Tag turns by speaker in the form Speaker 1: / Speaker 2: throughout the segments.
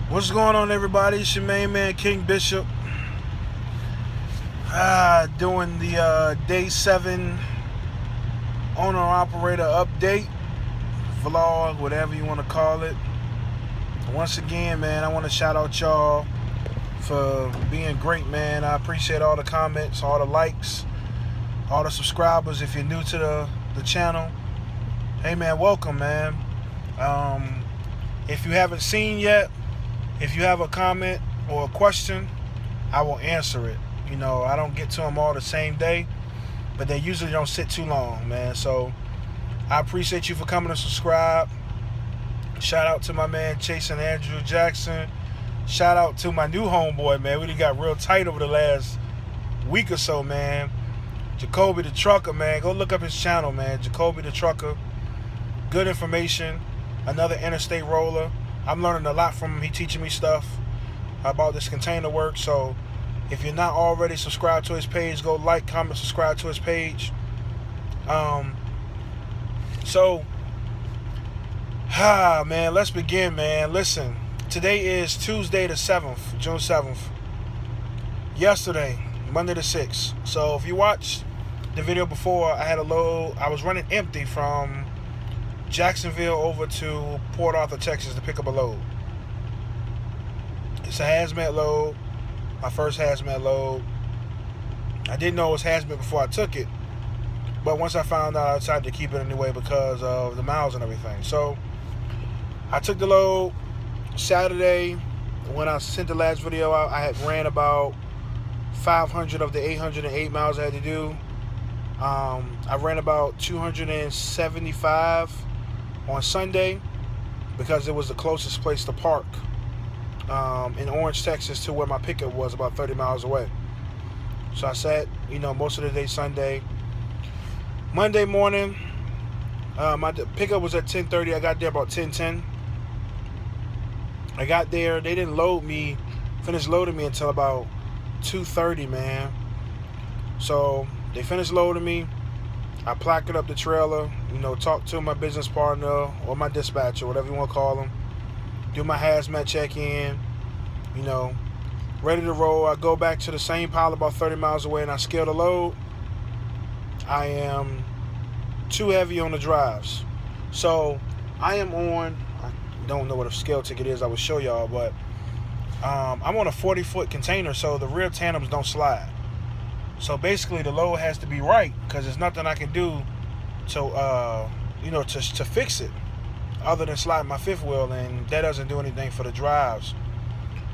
Speaker 1: What's going on, everybody? It's your main man, King Bishop. Doing the day 7 owner-operator update, vlog, whatever you want to call it. Once again, man, I want to shout out y'all for being great, man. I appreciate all the comments, all the likes, all the subscribers. If you're new to the channel, hey, man, welcome, man. If you haven't seen yet, if you have a comment or a question, I will answer it. You know, I don't get to them all the same day, but they usually don't sit too long, man. So I appreciate you for coming to subscribe. Shout out to my man Chase and Andrew Jackson. Shout out to my new homeboy, man. We done got real tight over the last week or so, man. Jacoby the Trucker, man. Go look up his channel, man. Jacoby the Trucker. Good information. Another interstate roller. I'm learning a lot from him. He teaching me stuff about this container work. So if you're not already subscribed to his page, go like, comment, subscribe to his page. Man, let's begin, man. Listen, today is Tuesday the 7th, June 7th. Yesterday, Monday the 6th. So if you watched the video before, I had a load. I was running empty from Jacksonville over to Port Arthur, Texas to pick up a load. It's a hazmat load. My first hazmat load. I didn't know it was hazmat before I took it, but once I found out, I decided to keep it anyway because of the miles and everything. So I took the load Saturday. When I sent the last video out, I had ran about 500 of the 808 miles I had to do. I ran about 275 on Sunday because it was the closest place to park in Orange, Texas to where my pickup was, about 30 miles away. So I sat, most of the day Sunday. Monday morning, my pickup was at 10:30. I got there about 10:10. I got there. They didn't finish loading me until about 2:30, man. So they finished loading me. I placarded up the trailer, talk to my business partner or my dispatcher, whatever you want to call them. Do my hazmat check-in, ready to roll. I go back to the same pile about 30 miles away and I scale the load. I am too heavy on the drives. So I don't know what a scale ticket is, I will show y'all, but I'm on a 40-foot container, so the rear tandems don't slide. So basically, the load has to be right because there's nothing I can do to fix it other than slide my fifth wheel, and that doesn't do anything for the drives.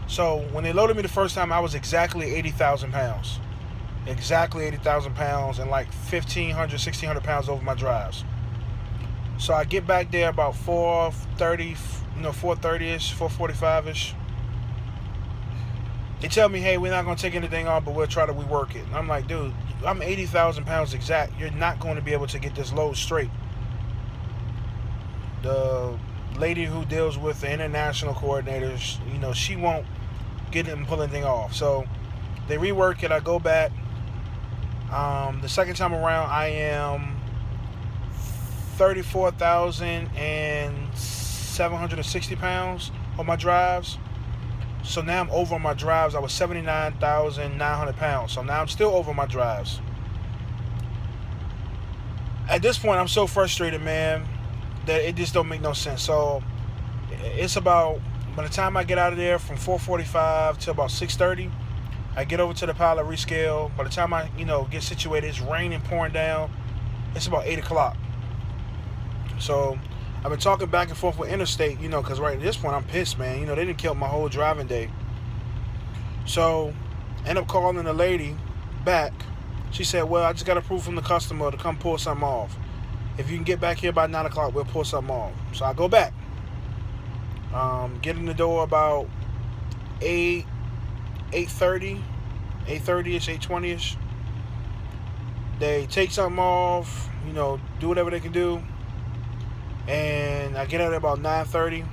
Speaker 1: So when they loaded me the first time, I was exactly 80,000 pounds. Exactly 80,000 pounds and like 1,500, 1,600 pounds over my drives. So I get back there about 4:30, 4:30-ish, 4:45-ish. They tell me, hey, we're not going to take anything off, but we'll try to rework it. And I'm like, dude, I'm 80,000 pounds exact. You're not going to be able to get this load straight. The lady who deals with the international coordinators, she won't get it and pull anything off. So they rework it. I go back. The second time around, I am 34,760 pounds on my drives. So now I'm over on my drives. I was 79,900 pounds. So now I'm still over my drives. At this point, I'm so frustrated, man, that it just don't make no sense. So it's about, by the time I get out of there from 4:45 to about 6:30, I get over to the pilot rescale. By the time I, get situated, it's raining, pouring down. It's about 8 o'clock. So I've been talking back and forth with Interstate, because right at this point I'm pissed, man. They didn't kill my whole driving day. So I end up calling the lady back. She said, well, I just got approved from the customer to come pull something off. If you can get back here by 9 o'clock, we'll pull something off. So I go back. Get in the door about 8:30, 8:30-ish, 8:20-ish. They take something off, do whatever they can do. And I get out at about 9:30,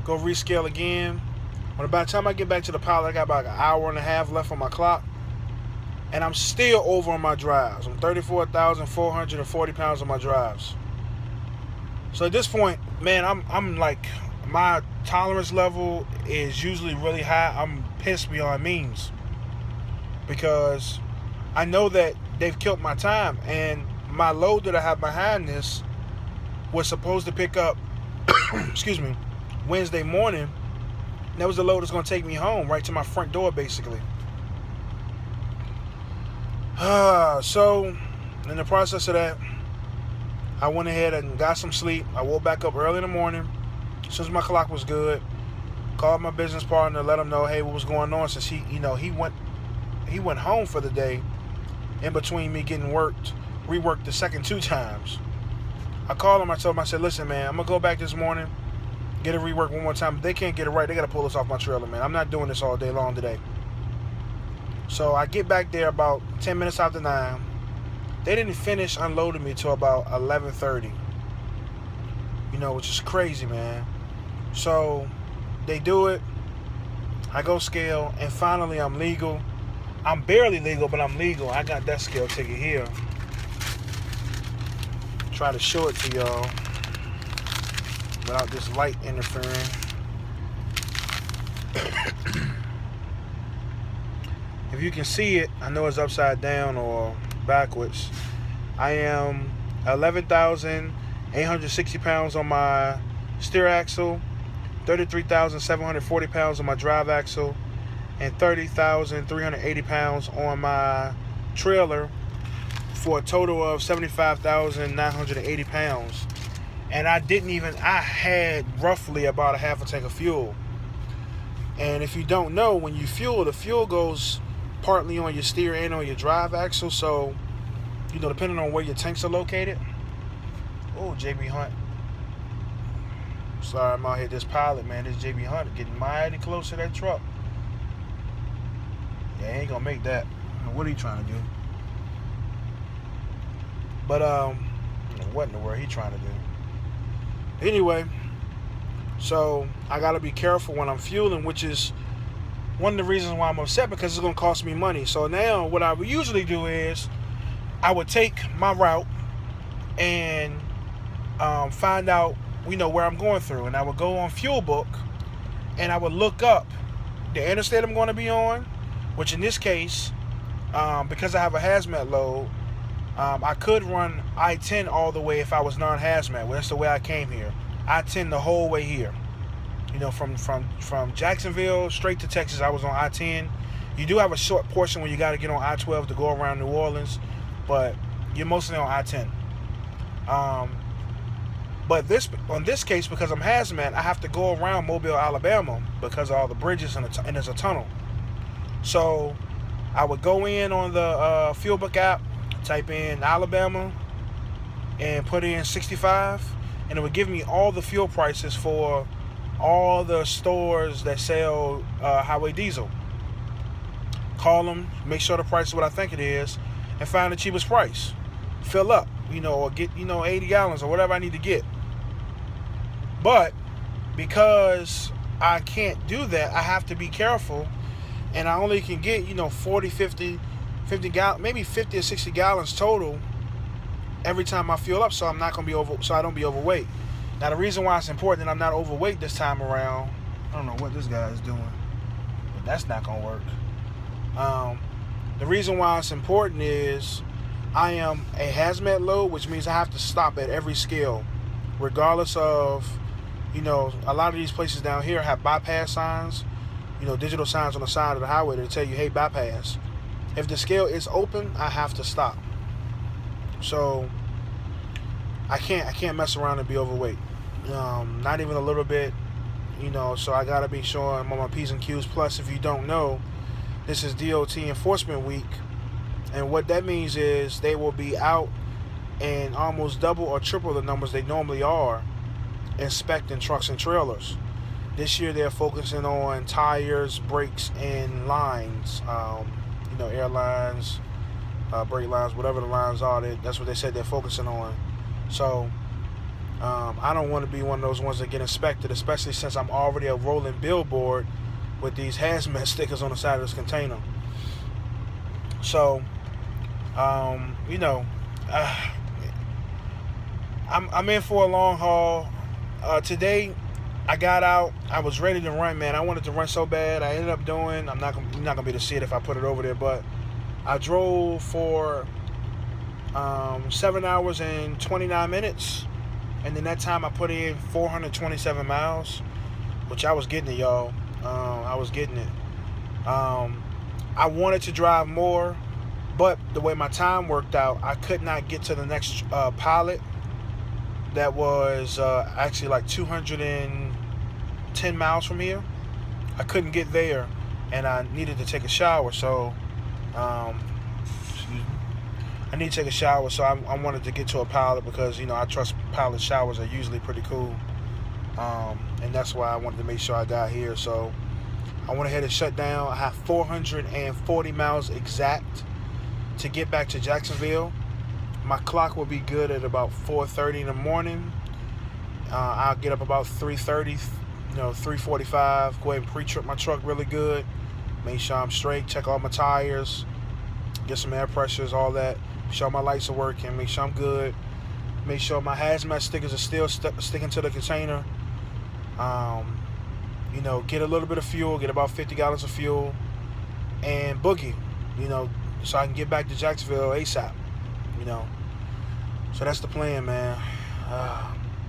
Speaker 1: go rescale again. By the time I get back to the pilot, I got about an hour and a half left on my clock. And I'm still over on my drives. I'm 34,440 pounds on my drives. So at this point, man, I'm like my tolerance level is usually really high. I'm pissed beyond means because I know that they've killed my time, and my load that I have behind this was supposed to pick up excuse me, Wednesday morning. That was the load that's going to take me home, right to my front door, basically. So, in the process of that, I went ahead and got some sleep. I woke back up early in the morning. As soon as my clock was good, called my business partner, let him know, hey, what was going on, since he went home for the day. In between me getting reworked the second 2 times. I called him. I told him, I said, listen, man, I'm gonna go back this morning, get it reworked one more time. If they can't get it right, they gotta pull this off my trailer, man. I'm not doing this all day long today. So I get back there about 10 minutes after 9. They didn't finish unloading me till about 11:30. Which is crazy, man. So they do it. I go scale, and finally I'm legal. I'm barely legal, but I'm legal. I got that scale ticket here. Try to show it to y'all without this light interfering. If you can see it, I know it's upside down or backwards. I am 11,860 pounds on my steer axle, 33,740 pounds on my drive axle, and 30,380 pounds on my trailer, for a total of 75,980 pounds. And I had roughly about a half a tank of fuel. And if you don't know, when you fuel, the fuel goes partly on your steer and on your drive axle. So, depending on where your tanks are located. Oh, JB Hunt. Sorry, I'm out here. This pilot, man, this JB Hunt getting mighty close to that truck. Yeah, he ain't gonna make that. What are you trying to do? But what in the world he trying to do? Anyway, so I gotta be careful when I'm fueling, which is one of the reasons why I'm upset, because it's gonna cost me money. So now what I would usually do is I would take my route and find out where I'm going through, and I would go on Fuel Book and I would look up the interstate I'm going to be on, which in this case, because I have a hazmat load, I could run I-10 all the way if I was non-hazmat. Well, that's the way I came here. I-10 the whole way here. From Jacksonville straight to Texas, I was on I-10. You do have a short portion where you got to get on I-12 to go around New Orleans, but you're mostly on I-10. But on this case, because I'm hazmat, I have to go around Mobile, Alabama, because of all the bridges and there's a tunnel. So I would go in on the Fuel Book app, type in Alabama, and put in 65, and it would give me all the fuel prices for all the stores that sell highway diesel. Call them, make sure the price is what I think it is, and find the cheapest price. Fill up, or get 80 gallons or whatever I need to get. But because I can't do that, I have to be careful, and I only can get 40, 50 gallons, maybe 50 or 60 gallons total every time I fuel up, so I'm not gonna be so I don't be overweight. Now the reason why it's important that I'm not overweight this time around, I don't know what this guy is doing, but that's not gonna work. The reason why it's important is I am a hazmat load, which means I have to stop at every scale, regardless of, a lot of these places down here have bypass signs, digital signs on the side of the highway that tell you, hey, bypass. If the scale is open, I have to stop. So I can't mess around and be overweight. Not even a little bit, so I gotta be sure I'm on my P's and Q's. Plus, if you don't know, this is DOT Enforcement Week, and what that means is they will be out and almost double or triple the numbers they normally are inspecting trucks and trailers. This year they're focusing on tires, brakes, and lines. Airlines, brake lines, whatever the lines are, that's what they said they're focusing on. So I don't want to be one of those ones that get inspected, especially since I'm already a rolling billboard with these hazmat stickers on the side of this container. So I'm in for a long haul. Today I got out. I was ready to run, man. I wanted to run so bad. I ended up doing. You're not gonna be able to see it if I put it over there, but I drove for 7 hours and 29 minutes, and then that time I put in 427 miles, which I was getting it, y'all. I was getting it. I wanted to drive more, but the way my time worked out, I could not get to the next pilot. That was actually like 210 miles from here. I couldn't get there, and I needed to take a shower. So, I need to take a shower. So I wanted to get to a pilot because I trust pilot showers are usually pretty cool, and that's why I wanted to make sure I got here. So I went ahead and shut down. I have 440 miles exact to get back to Jacksonville. My clock will be good at about 4:30 in the morning. I'll get up about 3:30, 3:45. Go ahead and pre-trip my truck really good. Make sure I'm straight. Check all my tires. Get some air pressures, all that. Make sure my lights are working. Make sure I'm good. Make sure my hazmat stickers are still sticking to the container. Get a little bit of fuel. Get about 50 gallons of fuel. And boogie, so I can get back to Jacksonville ASAP. So that's the plan, man.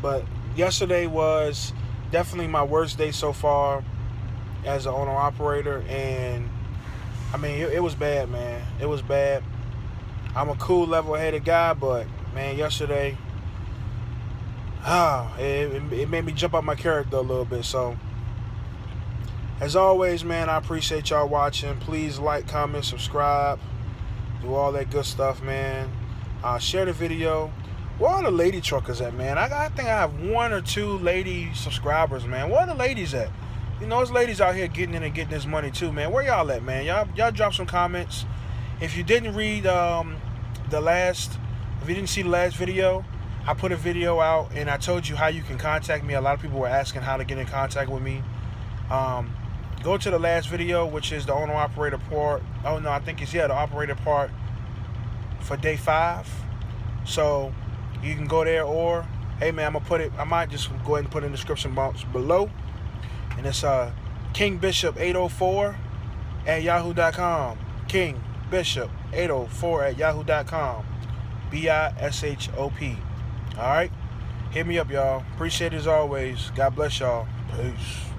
Speaker 1: But yesterday was definitely my worst day so far as an owner-operator, and I mean, it was bad, man. It was bad. I'm a cool, level-headed guy, but man, yesterday, it made me jump out my character a little bit. So, as always, man, I appreciate y'all watching. Please like, comment, subscribe, do all that good stuff, man. Share the video. Where are the lady truckers at, man? I think I have 1 or 2 lady subscribers, man. Where are the ladies at? There's ladies out here getting in and getting this money too, man. Where y'all at, man? Y'all drop some comments. If you didn't read if you didn't see the last video, I put a video out and I told you how you can contact me. A lot of people were asking how to get in contact with me. Go to the last video, which is the owner-operator part. Oh no, I think it's the operator part for day 5. So you can go there, or hey man, I might just go ahead and put it in the description box below. And it's kingbishop804@yahoo.com. kingbishop804@yahoo.com. BISHOP. Alright? Hit me up, y'all. Appreciate it as always. God bless y'all. Peace.